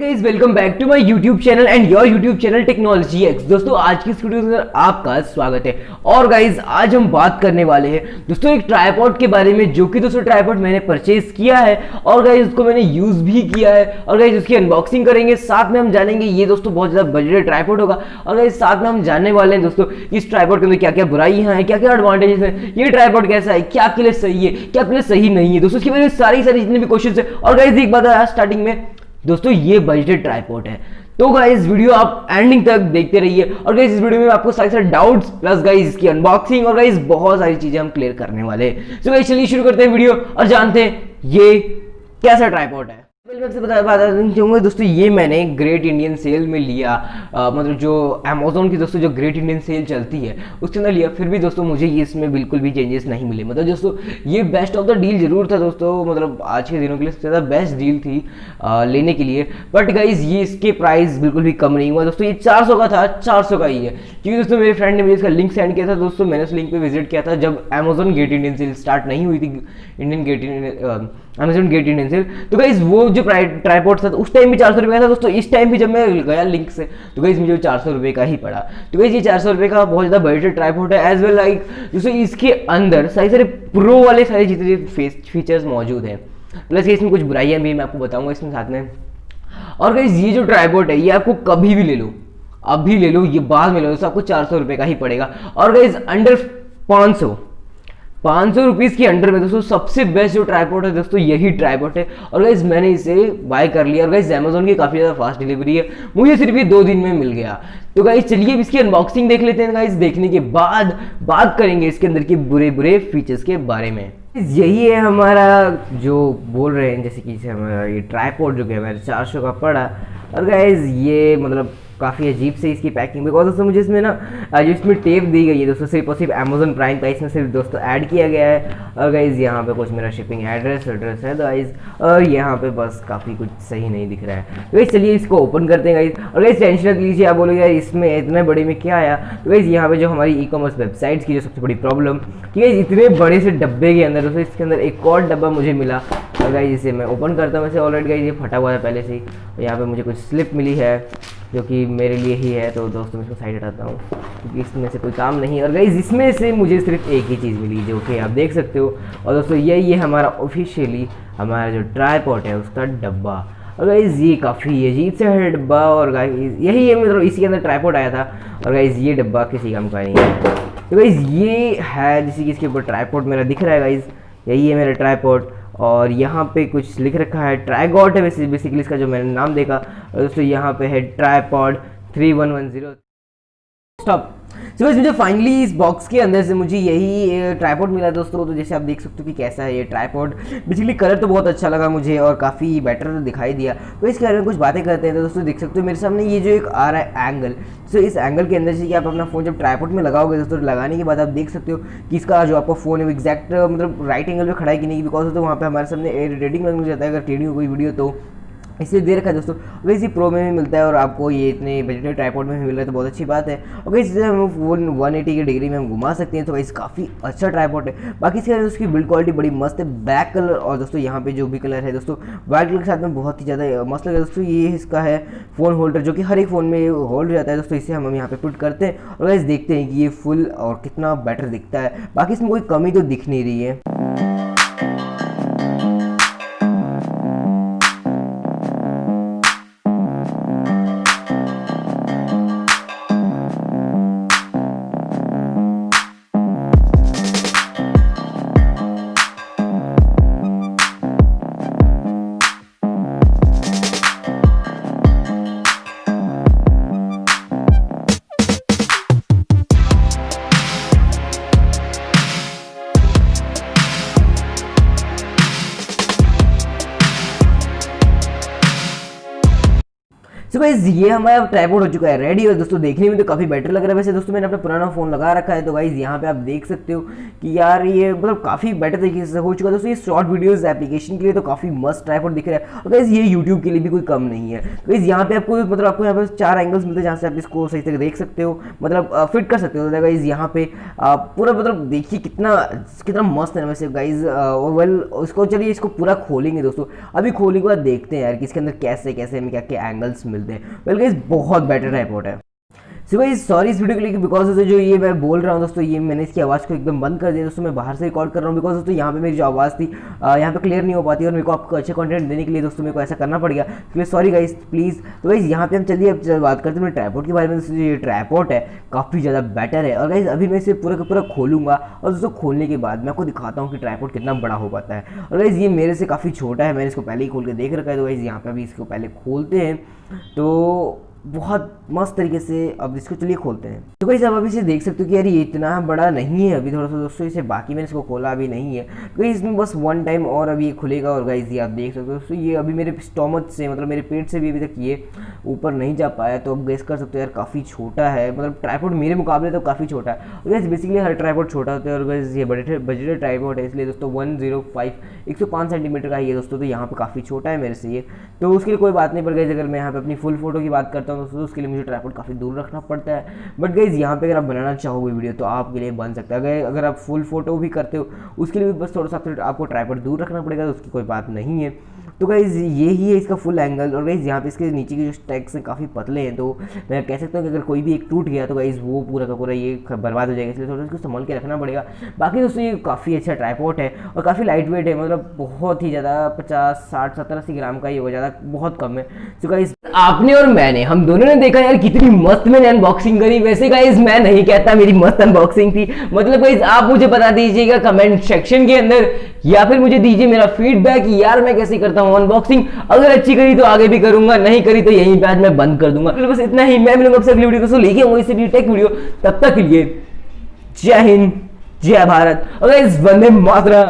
Guys welcome back to my YouTube channel and your YouTube channel technology X. दोस्तों आज की इस video के अंदर आपका स्वागत है। और गाइस आज हम बात करने वाले हैं दोस्तों एक ट्राइपॉड के बारे में, जो कि दोस्तों ट्राइपॉड मैंने परचेज किया है और गाइस उसको मैंने यूज भी किया है। और गाइस उसकी अनबॉक्सिंग करेंगे, साथ में हम जानेंगे ये दोस्तों बहुत ज्यादा बजटेड ट्राइपॉड होगा। और गाइस साथ में हम जानने वाले हैं दोस्तों इस ट्राइपॉड के अंदर क्या क्या बुराइयां हैं, क्या क्या एडवांटेजेस है, ये ट्राइपॉड कैसा है, क्या आपके लिए सही है, क्या आपके लिए सही नहीं है। दोस्तों इसके बारे में सारी जितने भी क्वेश्चन है। और गाइस एक बात है स्टार्टिंग में दोस्तों, ये बजटेड ट्राइपॉड है, तो गाइस वीडियो आप एंडिंग तक देखते रहिए। और गाइस इस वीडियो में आपको सारे डाउट्स प्लस गाइस इसकी अनबॉक्सिंग और गाइस बहुत सारी चीजें हम क्लियर करने वाले हैं। तो गाइस चलिए शुरू करते हैं वीडियो और जानते हैं ये कैसा ट्राइपॉड है। मैं आपसे बताना चाहूँगा दोस्तों, ये मैंने ग्रेट इंडियन सेल में लिया, मतलब जो अमेजोन की दोस्तों जो ग्रेट इंडियन सेल चलती है उसके अंदर लिया। फिर भी दोस्तों मुझे ये इसमें बिल्कुल भी चेंजेस नहीं मिले। मतलब दोस्तों ये बेस्ट ऑफ द डील जरूर था दोस्तों, मतलब आज के दिनों के लिए ज़्यादा बेस्ट डील थी लेने के लिए। बट गाइज ये इसके प्राइस बिल्कुल भी कम नहीं हुआ दोस्तों, ये 400 का था, 400 का ही है। क्योंकि दोस्तों मेरे फ्रेंड ने मुझे इसका लिंक सेंड किया था दोस्तों, मैंने उस लिंक पे विजिट किया था जब Amazon great Indian cell start नहीं हुई थी, अमेजोन ग्रेट इंडियन सेल। तो गाइज वो जो ट्राइपॉड था उस टाइम भी 400 रुपये का था दोस्तों। इस टाइम भी जब मैं गया लिंक से तो गाइज मुझे 400 रुपये का ही पड़ा। तो गाइज ये 400 रुपये का बहुत ज़्यादा बजटेड ट्राइपॉड है। एज वेल लाइक दोस्तों इसके अंदर सारे प्रो वाले सारे जितने फीचर्स मौजूद हैं, प्लस इसमें कुछ बुराइयां भी मैं आपको बताऊंगा इसमें साथ में। और गाइज ये जो ट्राइपॉड है ये आपको कभी भी ले लो, अभी ले लो, ये बाद में ले लो, दोस्तों आपको 400 रुपये का ही पड़ेगा। और गाइज अंडर 500 रुपीज़ की अंडर में दोस्तों सबसे बेस्ट जो ट्राइपॉड है दोस्तों यही ट्राइपॉड है। और गाइज मैंने इसे बाय कर लिया और गाइज अमेजोन की काफ़ी ज़्यादा फास्ट डिलीवरी है, मुझे सिर्फ ये 2 दिन में मिल गया। तो गाइज चलिए इसकी अनबॉक्सिंग देख लेते हैं। गाइज देखने के बाद बात करेंगे इसके अंदर के बुरे फीचर्स के बारे में। यही है हमारा जो बोल रहे हैं, जैसे कि हमारा ये ट्राइपॉड जो कि हमारे 400 का पड़ा। और गाइज ये मतलब काफ़ी अजीब से इसकी पैकिंग, बिकॉज दोस्तों मुझे इसमें ना जो इसमें टेप दी गई है दोस्तों सिर्फ और सिर्फ अमेजोन प्राइम का इसमें सिर्फ दोस्तों ऐड किया गया है। और गाइज यहाँ पे कुछ मेरा शिपिंग एड्रेस है गाइज, और यहाँ पे बस काफ़ी कुछ सही नहीं दिख रहा है। तो गाइज चलिए इसको ओपन करते हैं गाइज। और गाइज टेंशन मत लीजिए, आप बोलोगे यार इसमें इतने बड़े में क्या आया। तो गाइज यहाँ पे जो हमारी ई कॉमर्स वेबसाइट्स की जो सबसे बड़ी प्रॉब्लम कि गाइज इतने बड़े से डब्बे के अंदर दोस्तों इसके अंदर एक और डब्बा मुझे मिला। और गाइज इसे मैं ओपन करता हूँ, वैसे ऑलरेडी गाइज ये फटा हुआ है पहले से ही। और यहाँ पे मुझे कुछ स्लिप मिली है जो कि मेरे लिए ही है, तो दोस्तों मैं इसको साइड हटाता हूँ क्योंकि इसमें से कोई काम नहीं है। और गाइज इसमें से मुझे सिर्फ एक ही चीज़ मिली जो कि आप देख सकते हो। और दोस्तों यही है हमारा ऑफिशियली हमारा जो ट्राइपॉड है उसका डब्बा। और गाइज ये काफ़ी अजीब सा है डब्बा। और गाइज यही है, मतलब इसी के अंदर ट्राइपॉड आया था। और गाइज ये डब्बा किसी काम का नहीं है। तो गाइज ये है जैसे कि इसके ऊपर ट्राइपॉड मेरा दिख रहा है गाइज, यही है मेरा ट्राइपॉड। और यहाँ पे कुछ लिख रखा है, ट्राइगॉट है वैसे बेसिकली इसका जो मैंने नाम देखा। और दोस्तों यहाँ पे है ट्राइपॉड 3110 स्टॉप। तो मुझे फाइनली इस बॉक्स के अंदर से मुझे यही ट्राइपॉड मिला दोस्तों। तो जैसे आप देख सकते हो कि कैसा है ये ट्राइपॉड। बेसिकली कलर तो बहुत अच्छा लगा मुझे और काफ़ी बेटर दिखाई दिया। तो इसके बारे में कुछ बातें करते हैं। तो दोस्तों देख सकते हो मेरे सामने ये जो एक आ रहा है एंगल, तो इस एंगल के अंदर से कि आप अपना फ़ोन जब ट्राइपॉड में लगाओगे दोस्तों, लगाने के बाद आप देख सकते हो कि इसका जो आपका फ़ोन है वो एग्जैक्ट मतलब राइट एंगल पे खड़ा है कि नहीं, बिकॉज तो वहाँ पे हमारे सामने रेडिंग लग जाता है अगर टेढ़ी हो कोई वीडियो तो इसलिए दे रखा है दोस्तों। वैसे प्रो में भी मिलता है और आपको ये इतने बजटेड ट्राइपॉड में भी मिल रहा है तो बहुत अच्छी बात है। और गाइस इसे हम 180 की डिग्री में हम घुमा सकते हैं, तो गाइस काफ़ी अच्छा ट्राइपॉड है। बाकी इसके उसकी बिल्ड क्वालिटी बड़ी मस्त है, ब्लैक कलर और दोस्तों यहाँ पे जो भी कलर है दोस्तों वाइट कलर के साथ में बहुत ही ज़्यादा मस्त लगा दोस्तों। ये इसका है फ़ोन होल्डर जो कि हर एक फ़ोन में होल्ड रहता है दोस्तों, इसे हम यहाँ पे पुट करते हैं और गाइस देखते हैं कि ये फुल और कितना बेटर दिखता है। बाकी इसमें कोई कमी तो दिख नहीं रही है। सो गाइस ये हमारा ट्राइपॉड हो चुका है रेडी, और दोस्तों देखने में तो काफ़ी बेटर लग रहा है। वैसे दोस्तों मैंने अपना पुराना फ़ोन लगा रखा है, तो गाइस यहाँ पे आप देख सकते हो कि यार ये मतलब काफ़ी बेटर तरीके से हो चुका है। दोस्तों ये शॉर्ट वीडियोस एप्लीकेशन के लिए तो काफ़ी मस्त ट्राइपॉड दिख रहा है, और गाइस ये यूट्यूब के लिए भी कोई कम नहीं है। तो गाइस यहाँ पे आपको मतलब आपको यहाँ पे 4 एंगल्स मिलते हैं जहाँ से आप इसको सही से देख सकते हो, मतलब फिट कर सकते हो। गाइस यहाँ पे पूरा मतलब देखिए कितना कितना मस्त है वैसे गाइस। वेल इसको चलिए इसको पूरा खोलेंगे दोस्तों, अभी खोलने के बाद देखते हैं यार कि इसके अंदर कैसे कैसे हमें क्या क्या एंगल्स मिलते हैं। वेल गाइस बहुत बेटर ट्राइपॉड है। सो गाइस सॉरी इस वीडियो के लिए, बिकॉज से जो ये मैं बोल रहा हूँ दोस्तों, ये मैंने इसकी आवाज़ को एकदम बंद कर दिया दोस्तों। मैं बाहर से रिकॉर्ड कर रहा हूँ बिकॉज दोस्तों यहाँ पे मेरी जो आवाज़ थी यहाँ पे क्लियर नहीं हो पाती, और मेरे को आपको अच्छे कंटेंट देने के लिए दोस्तों मेरे को ऐसा करना पड़ गया, इसलिए सॉरी गाइस प्लीज़। तो गाइस यहाँ पे हम चलिए अब बात करते हैं ट्राइपॉड के बारे में। दोस्तों ये ट्राइपॉड है काफ़ी ज़्यादा बेटर है, और गाइस अभी मैं इसे पूरा का पूरा खोलूँगा, और दोस्तों खोलने के बाद मैं आपको दिखाता हूँ कि ट्राइपॉड कितना बड़ा हो पाता है। और गाइस ये मेरे से काफ़ी छोटा है, मैंने इसको पहले ही खोल के देख रखा है। तो गाइस यहाँ पे अभी इसको पहले खोलते हैं, तो बहुत मस्त तरीके से अब इसको चलिए खोलते हैं। तो गाइस अब आप इसे देख सकते हो कि यार ये इतना बड़ा नहीं है अभी, थोड़ा सा दोस्तों इसे बाकी मैंने इसको खोला अभी नहीं है, तो इसमें बस 1 टाइम और अभी ये खुलेगा। और गाइस ये आप देख सकते हो दोस्तों, ये अभी मेरे स्टोमच से मतलब मेरे पेट से भी अभी तक ये ऊपर नहीं जा पाया, तो अब गेस कर सकते हो यार काफ़ी छोटा है, मतलब ट्राइपॉड मेरे मुकाबले तो काफ़ी छोटा है। और गाइस बेसिकली हर ट्राइपॉड छोटा होता है, और गाइस ये बजट ट्राइपॉड है, इसलिए दोस्तों 105 सेंटीमीटर का ही है दोस्तों, तो यहाँ पे काफ़ी छोटा है मेरे से ये, तो उसके लिए कोई बात नहीं। पर गाइस अगर मैं यहाँ पे अपनी फुल फोटो की बात करता हूँ दोस्तों, उसके लिए मुझे ट्राइपॉड काफ़ी दूर रखना पड़ता है। बट गाइस यहाँ पे अगर आप बनाना चाहोगे वीडियो तो आपके लिए बन सकता है। अगर आप फुल फोटो भी करते हो उसके लिए भी बस थोड़ा सा आपको ट्राइपॉड दूर रखना पड़ेगा, तो उसकी कोई बात नहीं है। तो गाइज़ ये ही है इसका फुल एंगल, और गाइज़ यहाँ पे इसके नीचे के जो स्टैक्स हैं काफ़ी पतले हैं, तो मैं कह सकता हूँ कि अगर कोई भी एक टूट गया तो गाइज़ वो पूरा का पूरा ये बर्बाद हो जाएगा, इसलिए थोड़ा इसको संभाल के रखना पड़ेगा। बाकी दोस्तों ये काफ़ी अच्छा ट्राइपॉड है और काफ़ी लाइट वेट है, मतलब बहुत ही ज़्यादा 50, 60, 70, 80 ग्राम का ही होगा, ज़्यादा बहुत कम है। तो गाइज़ आपने और मैंने हम दोनों ने देखा यार कितनी मस्त मैंने अनबॉक्सिंग करी। वैसे गाइज़ मैं नहीं कहता मेरी मस्त अनबॉक्सिंग थी, मतलब गाइज़ आप मुझे बता दीजिएगा कमेंट सेक्शन के अंदर, या फिर मुझे दीजिए मेरा फीडबैक यार मैं कैसे करता हूँ अनबॉक्सिंग। अगर अच्छी करी तो आगे भी करूंगा, नहीं करी तो यहीं पे आज मैं बंद कर दूंगा। तो बस इतना ही, मैं मिलूंगा आपसे अगली वीडियो को लेके आऊंगा इससे भी टेक वीडियो। तब तक के लिए जय हिंद, जय भारत और इस वंदे मातरम।